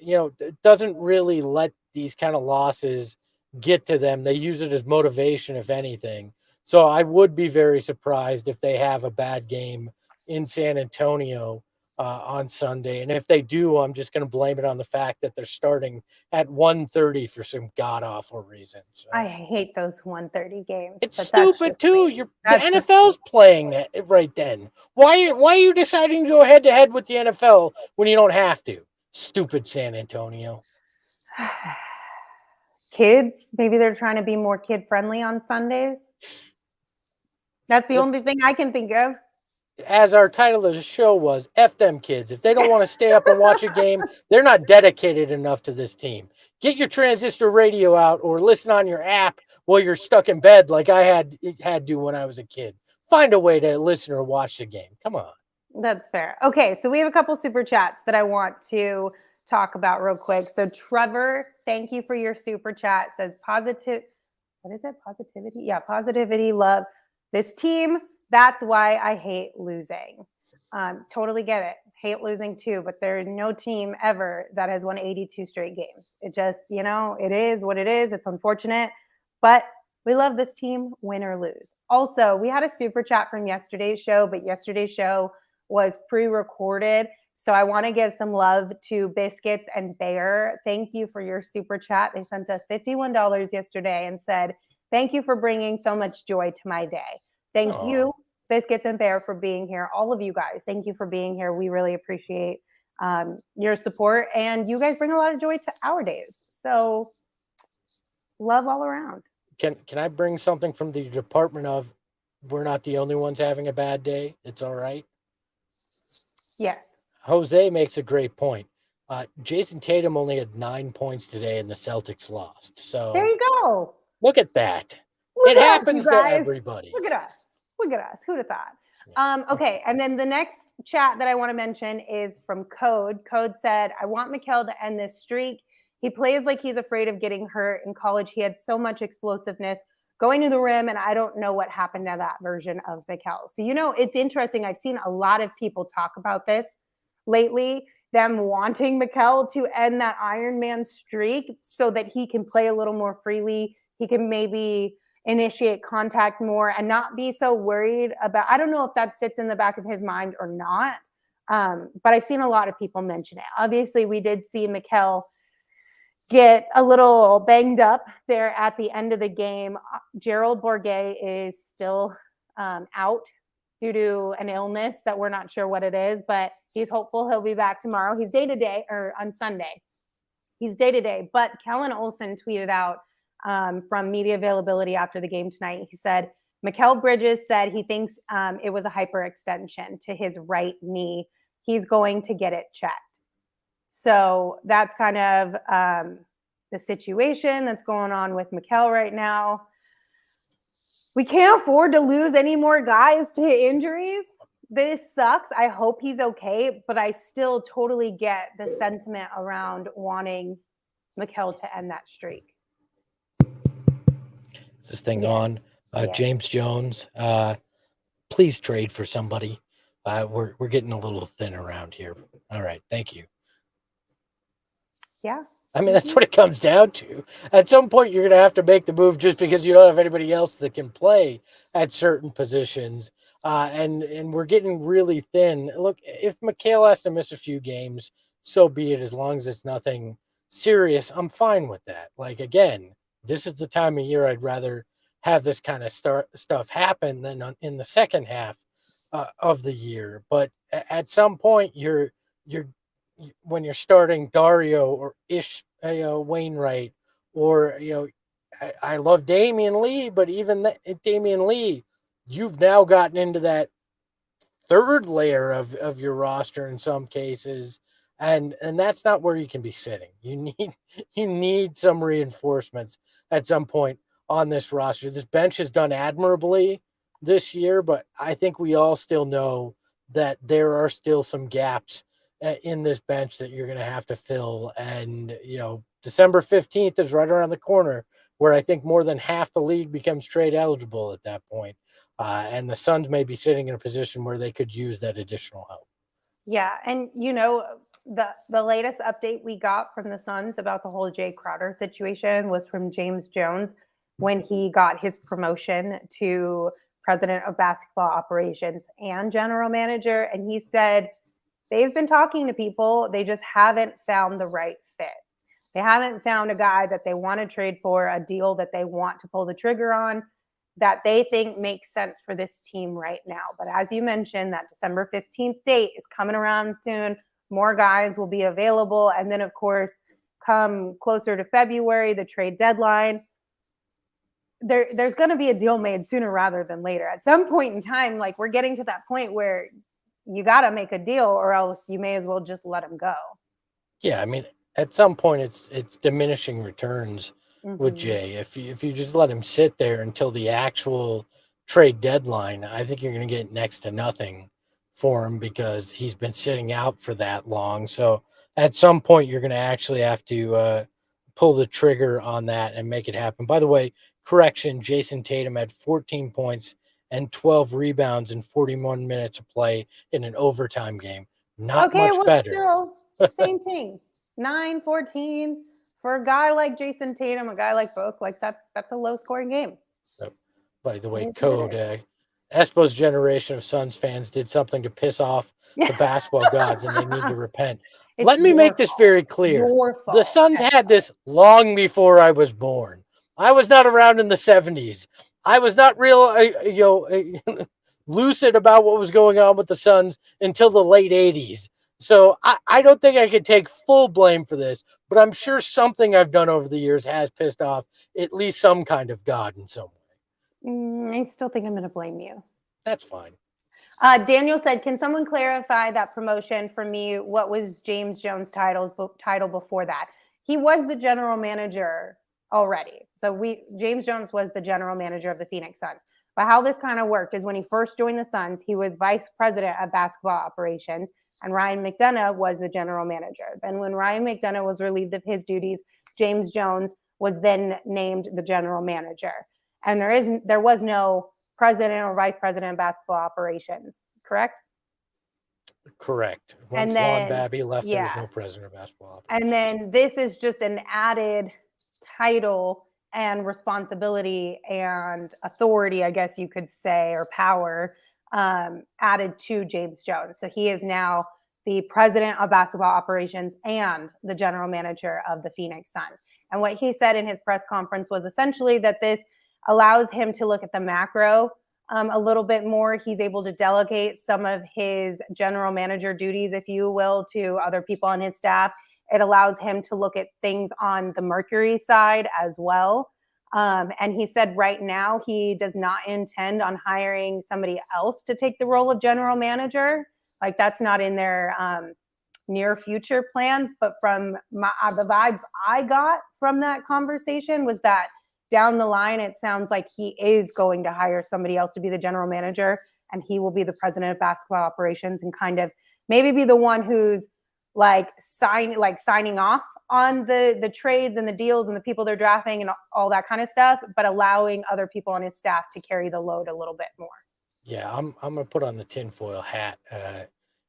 let these kind of losses get to them. They use it as motivation, if anything. So I would be very surprised if they have a bad game in San Antonio on Sunday. And if they do, I'm just going to blame it on the fact that they're starting at 1:30 for some god-awful reason. So. I hate those 1:30 games. It's stupid too. The NFL's NFL's playing that right then. Why are you deciding to go head-to-head with the NFL when you don't have to? Stupid San Antonio. Kids, maybe they're trying to be more kid-friendly on Sundays. That's the only thing I can think of. As our title of the show was, F them kids. If they don't want to stay up and watch a game, they're not dedicated enough to this team. Get your transistor radio out or listen on your app while you're stuck in bed like I had to when I was a kid. Find a way to listen or watch the game. Come on. That's fair. Okay, so we have a couple super chats that I want to talk about real quick. So Trevor, thank you for your super chat. Says positivity. Yeah, positivity, love this team. That's why I hate losing. Totally get it. Hate losing too, but there's no team ever that has won 82 straight games. It just, it is what it is. It's unfortunate, but we love this team, win or lose. Also, we had a super chat from yesterday's show, but yesterday's show was pre-recorded. So I want to give some love to Biscuits and Bear. Thank you for your super chat. They sent us $51 yesterday and said, thank you for bringing so much joy to my day. Thank you, Biscuits and Bear, for being here. All of you guys, thank you for being here. We really appreciate your support, and you guys bring a lot of joy to our days. So love all around. Can I bring something from the department of we're not the only ones having a bad day? It's all right. Yes. Jose makes a great point. Jason Tatum only had 9 points today and the Celtics lost. So there you go. Look at that. It happens to everybody. Look at us. Look at us. Who'd have thought? Okay. And then the next chat that I want to mention is from Code. Code said, I want Mikal to end this streak. He plays like he's afraid of getting hurt. In college, he had so much explosiveness going to the rim, and I don't know what happened to that version of Mikal. So, it's interesting. I've seen a lot of people talk about this lately, them wanting Mikal to end that Iron Man streak so that he can play a little more freely. He can maybe initiate contact more and not be so worried about, I don't know if that sits in the back of his mind or not, but I've seen a lot of people mention it. Obviously, we did see Mikal get a little banged up there at the end of the game. Gerald Bourguet is still out due to an illness that we're not sure what it is, but he's hopeful he'll be back tomorrow. He's day-to-day, or on Sunday. He's day-to-day, but Kellen Olson tweeted out from media availability after the game tonight. He said, Mikal Bridges said he thinks it was a hyperextension to his right knee. He's going to get it checked. So that's kind of the situation that's going on with Mikal right now. We can't afford to lose any more guys to injuries. This sucks. I hope he's okay, but I still totally get the sentiment around wanting Mikal to end that streak. Is this thing on? James Jones, please trade for somebody. We're getting a little thin around here. All right, thank you. Yeah. I mean, that's what it comes down to. At some point, you're going to have to make the move just because you don't have anybody else that can play at certain positions. And we're getting really thin. Look, if Mikal has to miss a few games, so be it. As long as it's nothing serious, I'm fine with that. Like, again, this is the time of year I'd rather have this kind of stuff happen than in the second half of the year. But at some point, you're when you're starting Dario or Wainwright, or I love Damian Lee, but even Damian Lee, you've now gotten into that third layer of your roster in some cases, and that's not where you can be sitting. You need some reinforcements at some point on this roster. This bench has done admirably this year, but I think we all still know that there are still some gaps in this bench that you're going to have to fill. And, December 15th is right around the corner, where I think more than half the league becomes trade eligible at that point. And the Suns may be sitting in a position where they could use that additional help. Yeah. And, the latest update we got from the Suns about the whole Jay Crowder situation was from James Jones when he got his promotion to president of basketball operations and general manager. And he said, they've been talking to people. They just haven't found the right fit. They haven't found a guy that they want to trade for, a deal that they want to pull the trigger on, that they think makes sense for this team right now. But as you mentioned, that December 15th date is coming around soon. More guys will be available. And then, of course, come closer to February, the trade deadline, there's going to be a deal made sooner rather than later. At some point in time, like, we're getting to that point where you got to make a deal, or else you may as well just let him go. Yeah, I mean, at some point it's diminishing returns with Jay. If you just let him sit there until the actual trade deadline, I think you're going to get next to nothing for him because he's been sitting out for that long. So at some point you're going to actually have to pull the trigger on that and make it happen. By the way, correction, Jason Tatum had 14 points and 12 rebounds in 41 minutes of play in an overtime game. Not much better. Still, same thing. 9, 14 for a guy like Jason Tatum, a guy like Book, like that's a low scoring game. By the way, code Espo's generation of Suns fans did something to piss off the basketball gods, and they need to repent. Let me make this very clear. The Suns had this long before I was born. I was not around in the 70s. I was not real, lucid about what was going on with the Suns until the late 80s. So I don't think I could take full blame for this, but I'm sure something I've done over the years has pissed off at least some kind of god in some way. I still think I'm going to blame you. That's fine. Daniel said, can someone clarify that promotion for me? What was James Jones' title before that? He was the general manager already. So James Jones was the general manager of the Phoenix Suns. But how this kind of worked is when he first joined the Suns, he was vice president of basketball operations, and Ryan McDonough was the general manager. Then when Ryan McDonough was relieved of his duties, James Jones was then named the general manager. And there was no president or vice president of basketball operations, correct? Correct. Once Lon Babby left, there was no president of basketball operations. And then this is just an added title and responsibility and authority, I guess you could say, or power added to James Jones. So he is now the president of basketball operations and the general manager of the Phoenix Suns. And what he said in his press conference was essentially that this allows him to look at the macro a little bit more. He's able to delegate some of his general manager duties, if you will, to other people on his staff. It allows him to look at things on the Mercury side as well. And he said right now he does not intend on hiring somebody else to take the role of general manager. Like, that's not in their near future plans, but from the vibes I got from that conversation was that down the line, it sounds like he is going to hire somebody else to be the general manager, and he will be the president of basketball operations and kind of maybe be the one who's signing off on the trades and the deals and the people they're drafting and all that kind of stuff, but allowing other people on his staff to carry the load a little bit more. Yeah, I'm gonna put on the tinfoil hat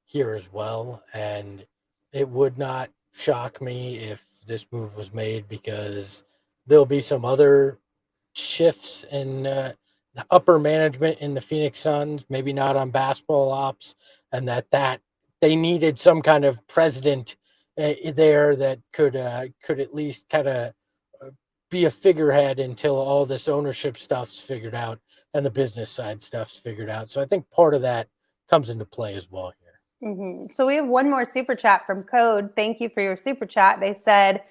here as well, and it would not shock me if this move was made because there'll be some other shifts in the upper management in the Phoenix Suns, maybe not on basketball ops, and that they needed some kind of president there that could at least kind of be a figurehead until all this ownership stuff's figured out and the business side stuff's figured out. So I think part of that comes into play as well here. Mm-hmm. So we have one more super chat from Code. Thank you for your super chat. They said,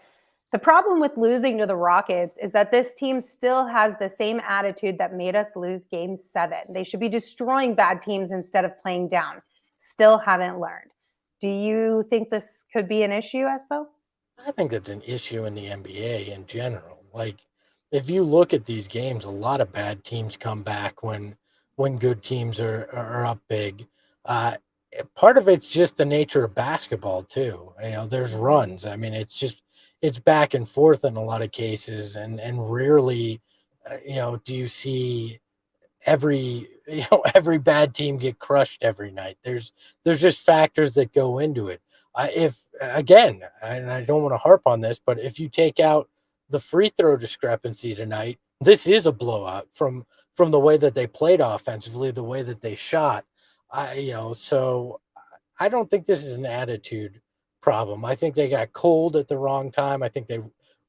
the problem with losing to the Rockets is that this team still has the same attitude that made us lose Game 7. They should be destroying bad teams instead of playing down. Still haven't learned. Do you think this could be an issue, Espo? I think it's an issue in the NBA in general. Like, if you look at these games, a lot of bad teams come back when good teams are up big. Uh, Part of it's just the nature of basketball too. There's runs. I mean, it's back and forth in a lot of cases, and rarely, do you see every every bad team get crushed every night. There's just factors that go into it. If again, and I don't want to harp on this, but if you take out the free throw discrepancy tonight, this is a blowout from the way that they played offensively, the way that they shot. So I don't think this is an attitude problem. I think they got cold at the wrong time. I think they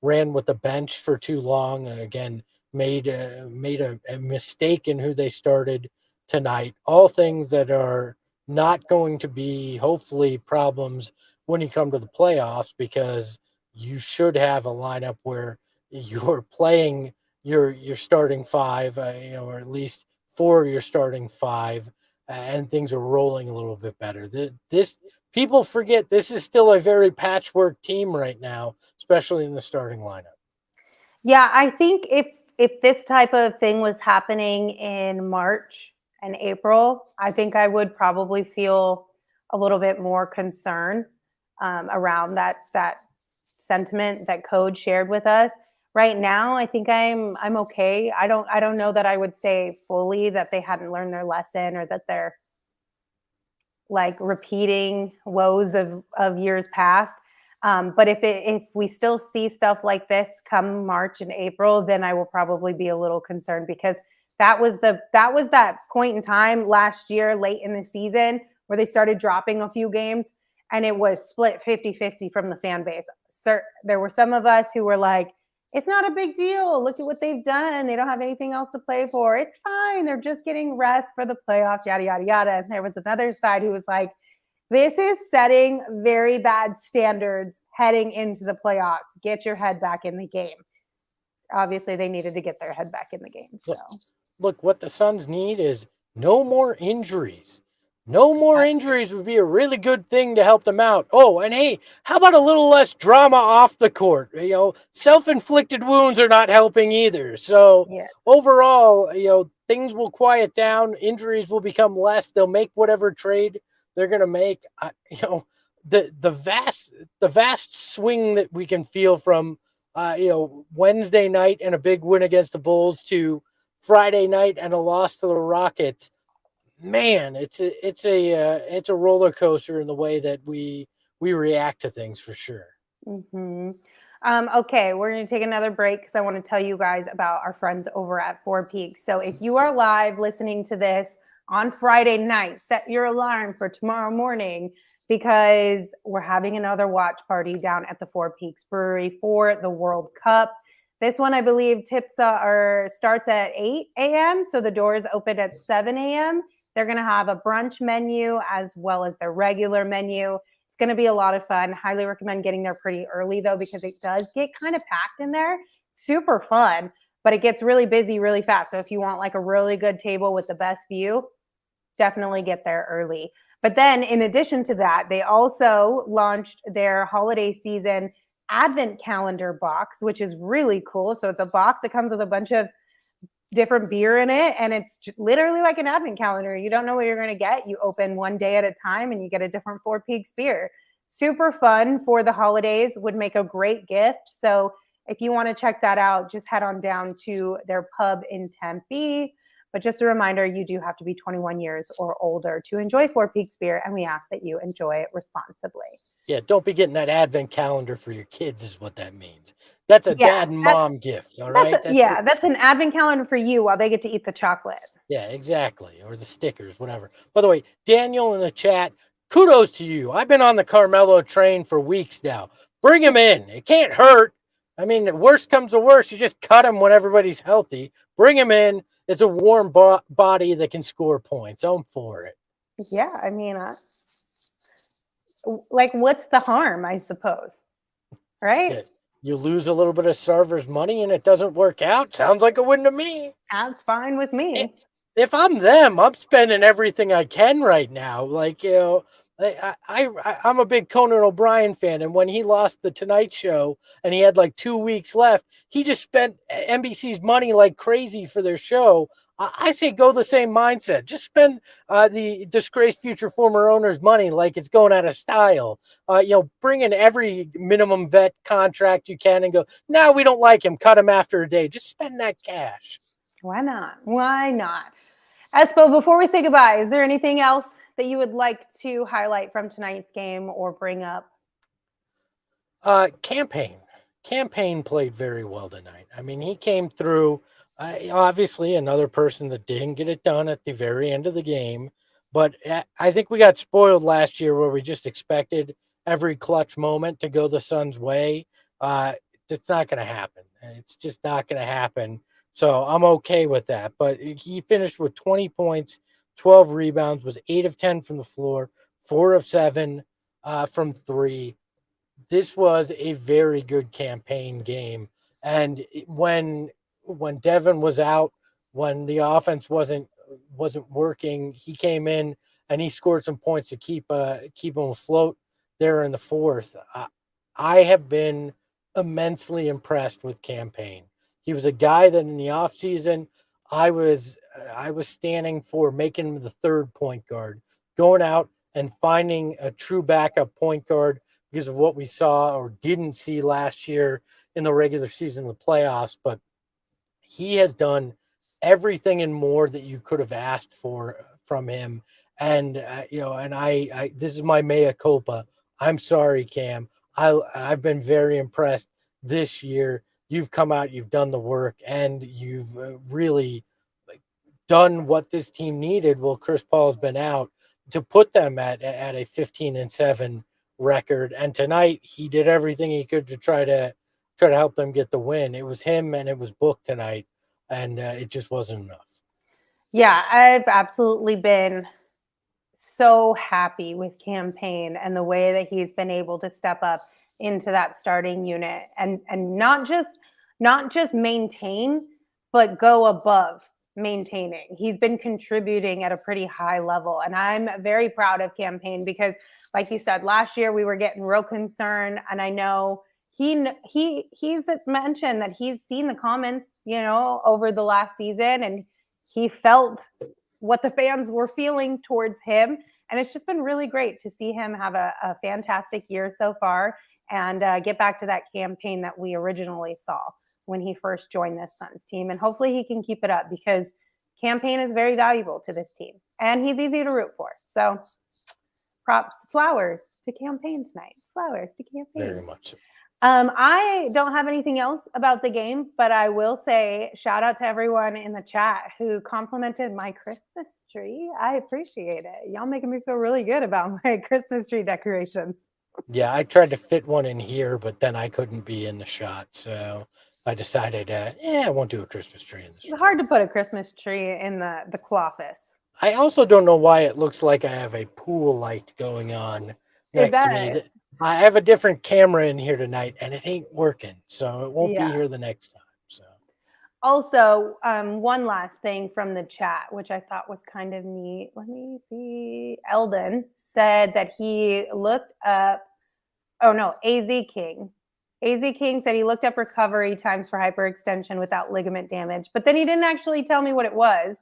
ran with the bench for too long. Again, made a mistake in who they started tonight. All things that are not going to be hopefully problems when you come to the playoffs, because you should have a lineup where you're playing your starting five, or at least four of your starting five, and things are rolling a little bit better. This people forget this is still a very patchwork team right now, especially in the starting lineup. Yeah, I think if this type of thing was happening in March and April, I think I would probably feel a little bit more concern around that sentiment that Code shared with us. Right now, I think I'm okay. I don't know that I would say fully that they hadn't learned their lesson or that they're like repeating woes of years past. But if we still see stuff like this come March and April, then I will probably be a little concerned, because that was that point in time last year, late in the season, where they started dropping a few games and it was split 50-50 from the fan base. There were some of us who were like, it's not a big deal. Look at what they've done. They don't have anything else to play for. It's fine. They're just getting rest for the playoffs, yada, yada, yada. And there was another side who was like, this is setting very bad standards heading into the playoffs. Get your head back in the game. Obviously, they needed to get their head back in the game. So, look, what the Suns need is no more injuries. No more injuries would be a really good thing to help them out. Oh, and hey, how about a little less drama off the court? Self-inflicted wounds are not helping either. So overall, things will quiet down. Injuries will become less. They'll make whatever trade they're going to make. The vast swing that we can feel from Wednesday night and a big win against the Bulls to Friday night and a loss to the Rockets. Man, it's a roller coaster in the way that we react to things, for sure. Mm-hmm. Okay, we're going to take another break because I want to tell you guys about our friends over at Four Peaks. So if you are live listening to this on Friday night, set your alarm for tomorrow morning, because we're having another watch party down at the Four Peaks Brewery for the World Cup. This one, I believe, starts at 8 a.m., so the doors open at 7 a.m. They're going to have a brunch menu as well as their regular menu. It's going to be a lot of fun. Highly recommend getting there pretty early, though, because it does get kind of packed in there. Super fun, but it gets really busy really fast. So if you want like a really good table with the best view, definitely get there early. But then in addition to that, they also launched their holiday season advent calendar box, which is really cool. So it's a box that comes with a bunch of different beer in it, and it's literally like an advent calendar. You don't know what you're going to get. You open one day at a time and you get a different Four Peaks beer. Super fun for the holidays, would make a great gift. So if you want to check that out, just head on down to their pub in Tempe. But just a reminder, you do have to be 21 years or older to enjoy Four Peaks beer, and we ask that you enjoy it responsibly. Yeah, don't be getting that advent calendar for your kids is what that means. That's a dad and mom gift, all right? That's an advent calendar for you while they get to eat the chocolate. Yeah, exactly. Or the stickers, whatever. By the way, Daniel in the chat, kudos to you. I've been on the Carmelo train for weeks now. Bring him in. It can't hurt. I mean, worst comes to worst, you just cut him when everybody's healthy. Bring him in. It's a warm body that can score points. I'm for it. Yeah, I mean, like, what's the harm, I suppose? Right? Yeah. You lose a little bit of Sarver's money and it doesn't work out. Sounds like a win to me. That's fine with me. If I'm them, I'm spending everything I can right now. Like, you know, I'm a big Conan O'Brien fan, and when he lost the Tonight Show and he had like 2 weeks left, he just spent NBC's money like crazy for their show. I say go the same mindset. Just spend the disgraced future former owner's money like it's going out of style. You know, bring in every minimum vet contract you can and go, no, we don't like him. Cut him after a day. Just spend that cash. Why not? Why not? Espo, before we say goodbye, is there anything else that you would like to highlight from tonight's game or bring up? Campaign played very well tonight. I mean, he came through. Obviously, another person that didn't get it done at the very end of the game. But I think we got spoiled last year where we just expected every clutch moment to go the Suns' way. It's not going to happen. It's just not going to happen. So I'm okay with that. But he finished with 20 points, 12 rebounds, was 8 of 10 from the floor, 4 of 7 from 3. This was a very good campaign game. And when Devin was out, when the offense wasn't working, he came in and he scored some points to keep him afloat there in the fourth. I have been immensely impressed with Campaign. He was a guy that in the offseason I was standing for, making him the third point guard, going out and finding a true backup point guard because of what we saw or didn't see last year in the regular season, the playoffs. But he has done everything and more that you could have asked for from him. And you know, and I this is my mea culpa. I'm sorry, Cam. I've been very impressed this year. You've come out, you've done the work, and you've really done what this team needed. Well, Chris Paul's been out to put them at a 15-7 record, and tonight he did everything he could to try to help them get the win. It was him and it was Book tonight, and it just wasn't enough. Yeah, I've absolutely been so happy with Campaign and the way that he's been able to step up into that starting unit and not just maintain, but go above maintaining. He's been contributing at a pretty high level, and I'm very proud of Campaign because, like you said, last year we were getting real concerned, and I know he's mentioned that he's seen the comments, you know, over the last season, and he felt what the fans were feeling towards him. And it's just been really great to see him have a fantastic year so far and get back to that Campaign that we originally saw when he first joined this Suns team. And hopefully he can keep it up because Campaign is very valuable to this team and he's easy to root for. So flowers to Campaign tonight. Flowers to Campaign. Very much so. I don't have anything else about the game, but I will say shout out to everyone in the chat who complimented my Christmas tree. I appreciate it. Y'all making me feel really good about my Christmas tree decorations. Yeah, I tried to fit one in here, but then I couldn't be in the shot. So I decided, I won't do a Christmas tree in this. It's hard to put a Christmas tree in the office. I also don't know why it looks like I have a pool light going on next to me. I have a different camera in here tonight, and it ain't working, so it won't be here the next time. So, also, one last thing from the chat, which I thought was kind of neat. Let me see. Eldon said that he looked up, oh no, AZ King. AZ King said he looked up recovery times for hyperextension without ligament damage, but then he didn't actually tell me what it was.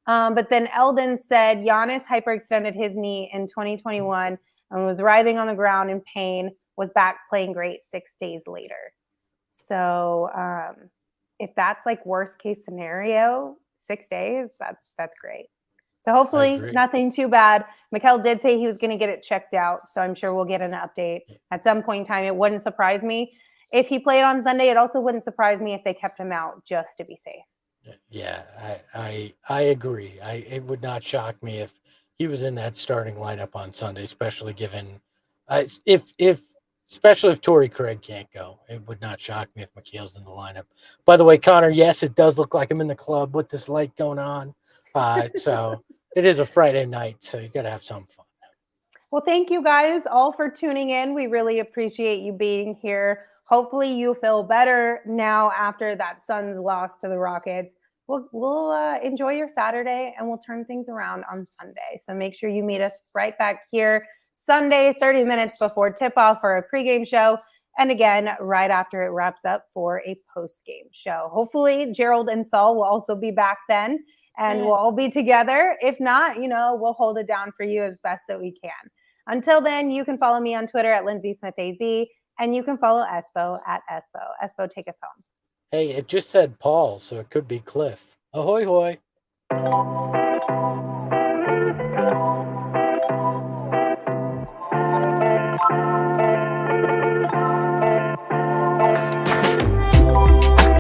But then Eldon said Giannis hyperextended his knee in 2021 and was writhing on the ground in pain, was back playing great 6 days later. So if that's like worst case scenario, 6 days, that's great. So hopefully nothing too bad. Mikal did say he was going to get it checked out, so I'm sure we'll get an update at some point in time. It wouldn't surprise me if he played on Sunday. It also wouldn't surprise me if they kept him out just to be safe. Yeah, I agree. It would not shock me if he was in that starting lineup on Sunday, especially given especially if Torrey Craig can't go. It would not shock me if McHale's in the lineup. By the way, Connor, yes, it does look like I'm in the club with this light going on. So it is a Friday night, so you got to have some fun. Well, thank you guys all for tuning in. We really appreciate you being here. Hopefully you feel better now after that Suns loss to the Rockets. We'll enjoy your Saturday, and we'll turn things around on Sunday. So make sure you meet us right back here Sunday, 30 minutes before tip-off for a pregame show. And again, right after it wraps up for a postgame show. Hopefully Gerald and Saul will also be back then, and we'll all be together. If not, we'll hold it down for you as best that we can. Until then, you can follow me on Twitter at Lindsay Smith AZ, and you can follow Espo at Espo. Espo, take us home. Hey, it just said Paul, so it could be Cliff. Ahoy, hoy.